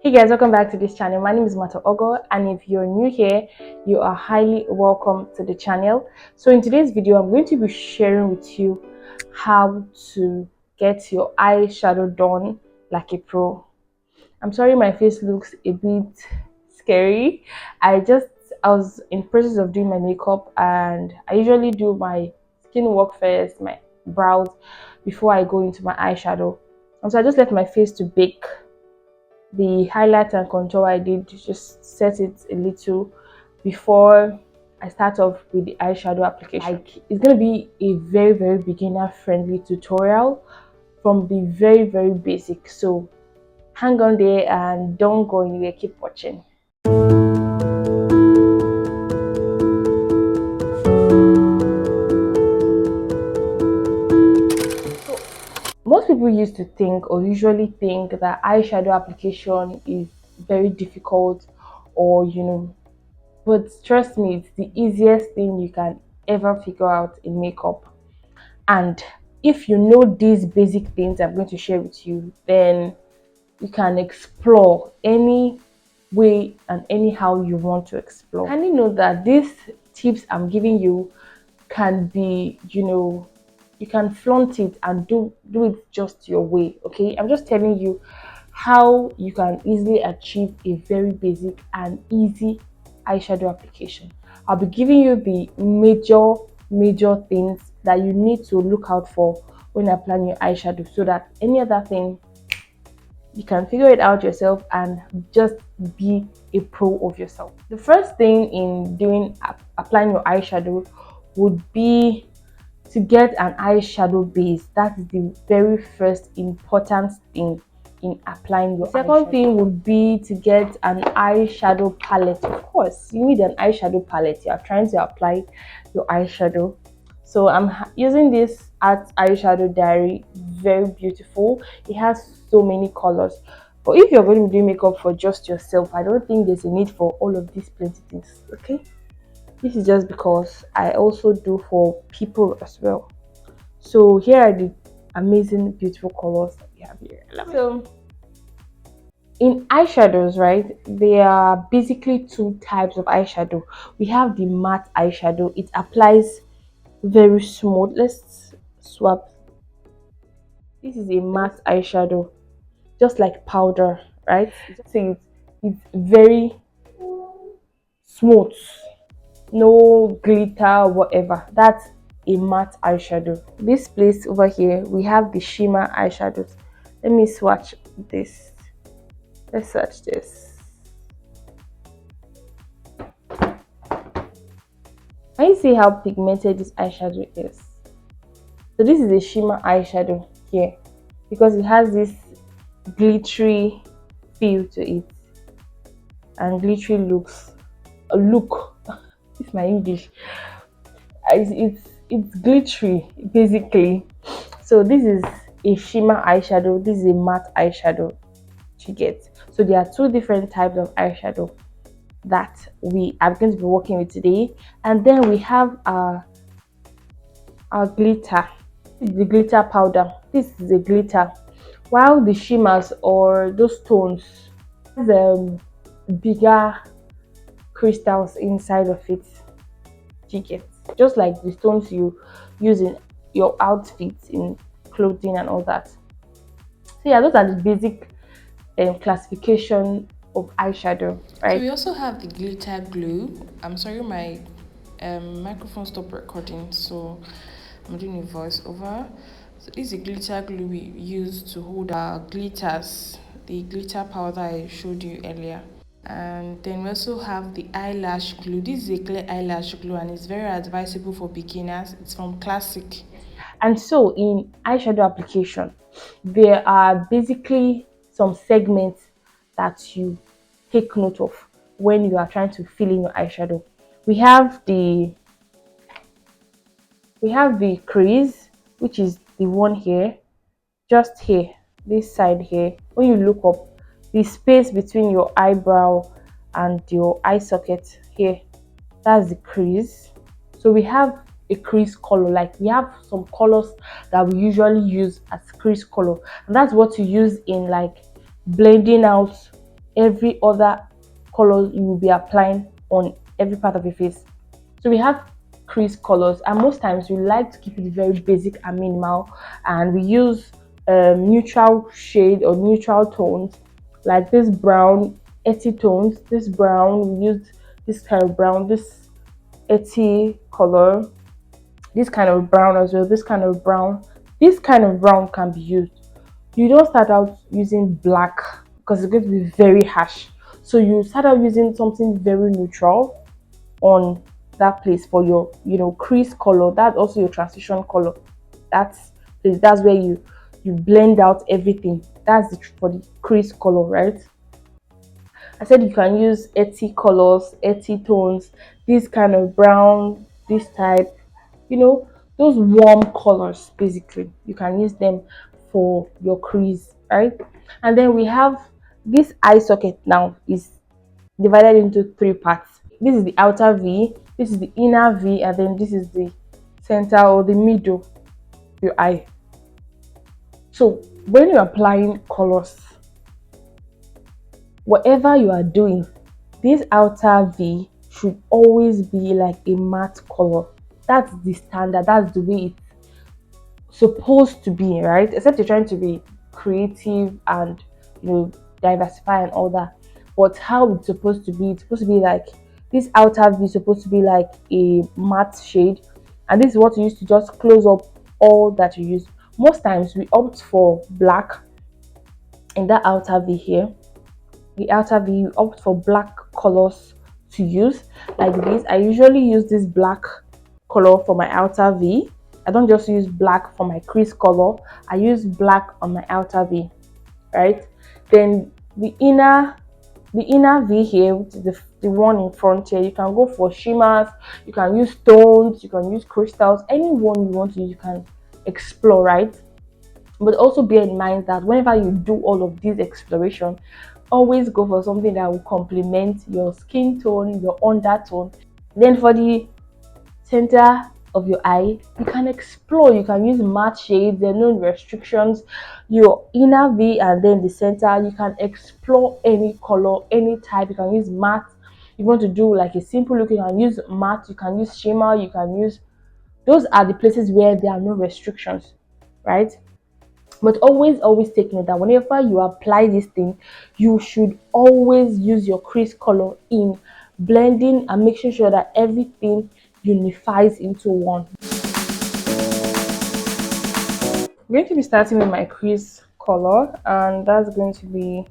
Hey guys, welcome back to this channel. My name is Mata Ogo, and if you're new here, you are highly welcome to the channel. So in today's video, I'm going to be sharing with you how to get your eyeshadow done like a pro. I'm sorry my face looks a bit scary. I was in process of doing my makeup, and I usually do my skin work first, my brows, before I go into my eyeshadow. And so I just left my face to bake. The highlight and contour I did just set it a little before I start off with the eyeshadow application. Like, it's going to be a very beginner friendly tutorial from the very basic. So hang on there and don't go anywhere, keep watching. Most people used to think or usually think that eyeshadow application is very difficult, or but trust me, it's the easiest thing you can ever figure out in makeup. And if you know these basic things I'm going to share with you, then you can explore any way and anyhow you want to explore. And you know that these tips I'm giving you can be, you can flaunt it and do it just your way. Okay, I'm just telling you how you can easily achieve a very basic and easy eyeshadow application. I'll be giving you the major things that you need to look out for when applying your eyeshadow, so that any other thing you can figure it out yourself and just be a pro of yourself. The first thing in applying your eyeshadow would be to get an eyeshadow base. That is the very first important thing in applying your eyeshadow. Second thing would be to get an eyeshadow palette. Of course, you need an eyeshadow palette. You are trying to apply your eyeshadow. So I'm using this Art Eyeshadow Diary. Very beautiful. It has so many colors. But if you're going to be doing makeup for just yourself, I don't think there's a need for all of these plenty things. Okay, this is just because I also do for people as well. So here are the amazing beautiful colors that we have here. So in eyeshadows, right, there are basically two types of eyeshadow. We have the matte eyeshadow. It applies very smooth. Let's swap. This is a matte eyeshadow, just like powder, right? So it's very smooth, no glitter, whatever. That's a matte eyeshadow. This place over here, we have the shimmer eyeshadows. Let me swatch this. Let's swatch this. Can you see how pigmented this eyeshadow is? So this is a shimmer eyeshadow here, because it has this glittery feel to it, and glittery look. It's my English. It's glittery basically. So this is a shimmer eyeshadow. This is a matte eyeshadow. You get. So there are two different types of eyeshadow that we are going to be working with today, and then we have our glitter. This is the glitter powder. This is a glitter, while the shimmers or those tones has bigger crystals inside of it. You get, just like the stones you use in your outfits, in clothing and all that. So yeah, those are the basic classification of eyeshadow, right? So we also have the glitter glue. I'm sorry, my microphone stopped recording, so I'm doing a voiceover. So this is the glitter glue we use to hold our glitters, the glitter powder I showed you earlier. And then we also have the eyelash glue. This is a clear eyelash glue, and it's very advisable for beginners. It's from Classic. And so in eyeshadow application, there are basically some segments that you take note of when you are trying to fill in your eyeshadow. We have the crease, which is the one here, just here, this side here. When you look up, the space between your eyebrow and your eye socket here, that's the crease. So we have a crease color. Like, we have some colors that we usually use as crease color, and that's what you use in like blending out every other color you will be applying on every part of your face. So we have crease colors, and most times we like to keep it very basic and minimal, and we use neutral shade or neutral tones like this brown, earthy tones. This brown, we use this kind of brown, this earthy color, this kind of brown as well, this kind of brown. This kind of brown can be used. You don't start out using black because it's going to be very harsh. So you start out using something very neutral on that place for your, crease color. That's also your transition color. That's where you blend out everything. That's for the crease color, right? I said you can use earthy colors, earthy tones, this kind of brown, this type, you know, those warm colors basically. You can use them for your crease, right? And then we have this eye socket now is divided into three parts. This is the outer V, this is the inner V, and then this is the center or the middle of your eye. So when you're applying colors, whatever you are doing, this outer V should always be like a matte color. That's the standard, that's the way it's supposed to be, right? Except you're trying to be creative and, diversify and all that. But how it's supposed to be like this outer V is supposed to be like a matte shade, and this is what you use to just close up all that you use. Most times we opt for black in that outer V here. The outer V, you opt for black colors to use like this. I usually use this black color for my outer V. I don't just use black for my crease color. I use black on my outer V, right? Then the inner V here, which is the one in front here, you can go for shimmers, you can use stones, you can use crystals, any one you want to use, you can explore, right? But also bear in mind that whenever you do all of these exploration, always go for something that will complement your skin tone, your undertone. Then for the center of your eye, you can explore, you can use matte shades, there are no restrictions. Your inner V and then the center, you can explore any color, any type. You can use matte. If you want to do like a simple look, you can use matte, you can use shimmer, you can use, those are the places where there are no restrictions, right? But always take note that whenever you apply this thing, you should always use your crease color in blending and making sure that everything unifies into one. I'm going to be starting with my crease color, and that's going to be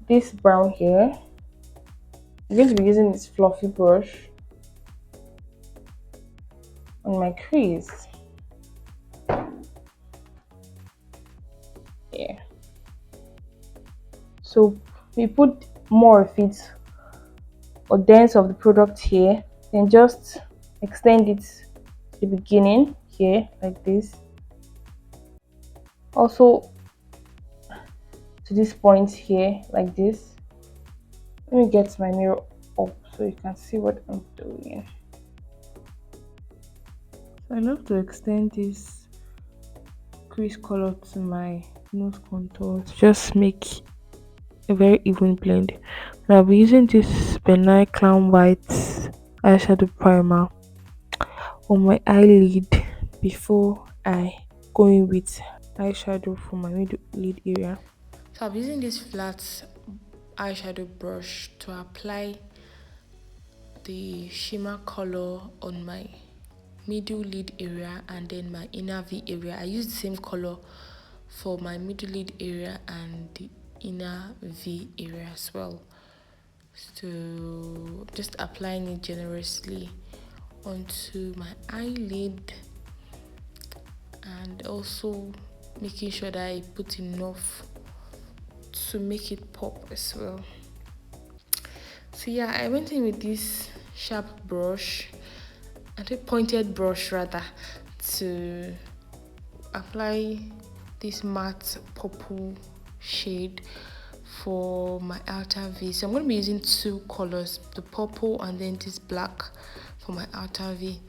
this brown here. I'm going to be using this fluffy brush on my crease. Yeah. So we put more of it or dense of the product here, then just extend it to the beginning here like this, also to this point here like this. Let me get my mirror up so you can see what I'm doing. So I love to extend this crease color to my nose contour to just make a very even blend. And I'll be using this Benign Clown White eyeshadow primer on my eyelid before I go in with eyeshadow for my middle lid area. So I'm using this flat eyeshadow brush to apply the shimmer color on my middle lid area and then my inner V area. I use the same color for my middle lid area and the inner V area as well. So just applying it generously onto my eyelid and also making sure that I put enough to make it pop as well. So yeah, I went in with this sharp brush, a pointed brush rather, to apply this matte purple shade for my outer V. So I'm going to be using two colors, the purple and then this black for my outer V.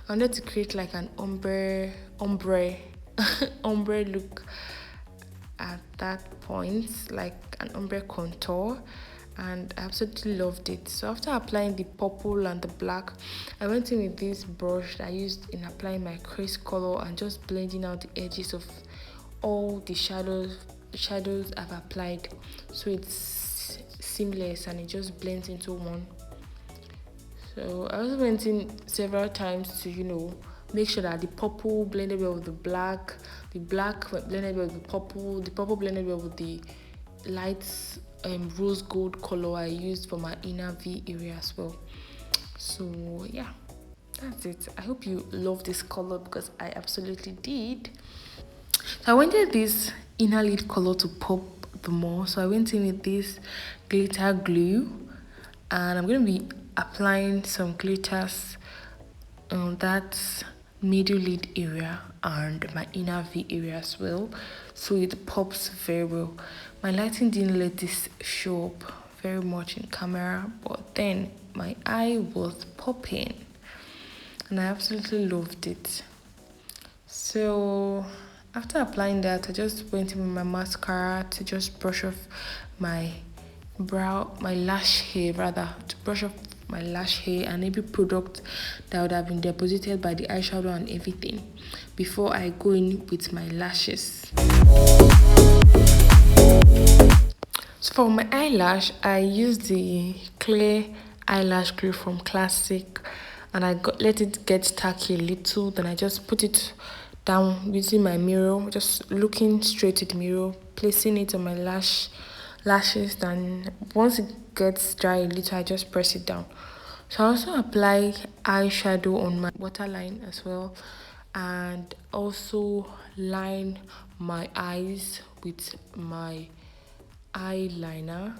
I wanted to create like an ombre ombre look at that point, like an ombre contour, and I absolutely loved it. So after applying the purple and the black, I went in with this brush that I used in applying my crease color and just blending out the edges of all the shadows I've applied, so it's seamless and it just blends into one. So I also went in several times to, make sure that the purple blended well with the black blended well with the purple blended well with the light rose gold color I used for my inner V area as well. So yeah, that's it. I hope you love this color because I absolutely did. So I wanted this inner lid color to pop the more. So I went in with this glitter glue, and I'm going to be applying some glitters on that middle lid area and my inner V area as well, so it pops very well. My lighting didn't let this show up very much in camera, but then my eye was popping and I absolutely loved it. So after applying that, I just went in with my mascara to just brush off my my lash hair rather, to brush off my lash hair and every product that would have been deposited by the eyeshadow and everything before I go in with my lashes. So for my eyelash, I used the clear eyelash glue from Classic, and let it get tacky a little. Then I just put it down using my mirror, just looking straight at the mirror, placing it on my lashes. Then once it gets dry a little, I just press it down. So I also apply eyeshadow on my waterline as well, and also line my eyes with my eyeliner.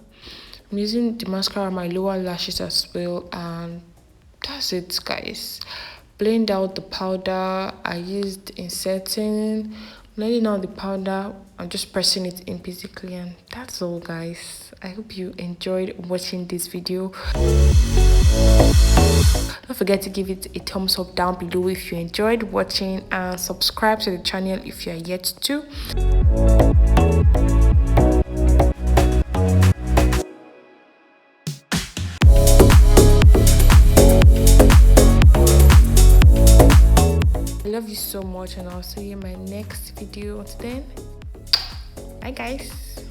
I'm using the mascara on my lower lashes as well, and that's it, guys. Blend out the powder I used in setting, blending out the powder. I'm just pressing it in basically, and that's all, guys. I hope you enjoyed watching this video. Don't forget to give it a thumbs up down below if you enjoyed watching, and subscribe to the channel if you are yet to. I love you so much, and I'll see you in my next video. Until then, bye guys.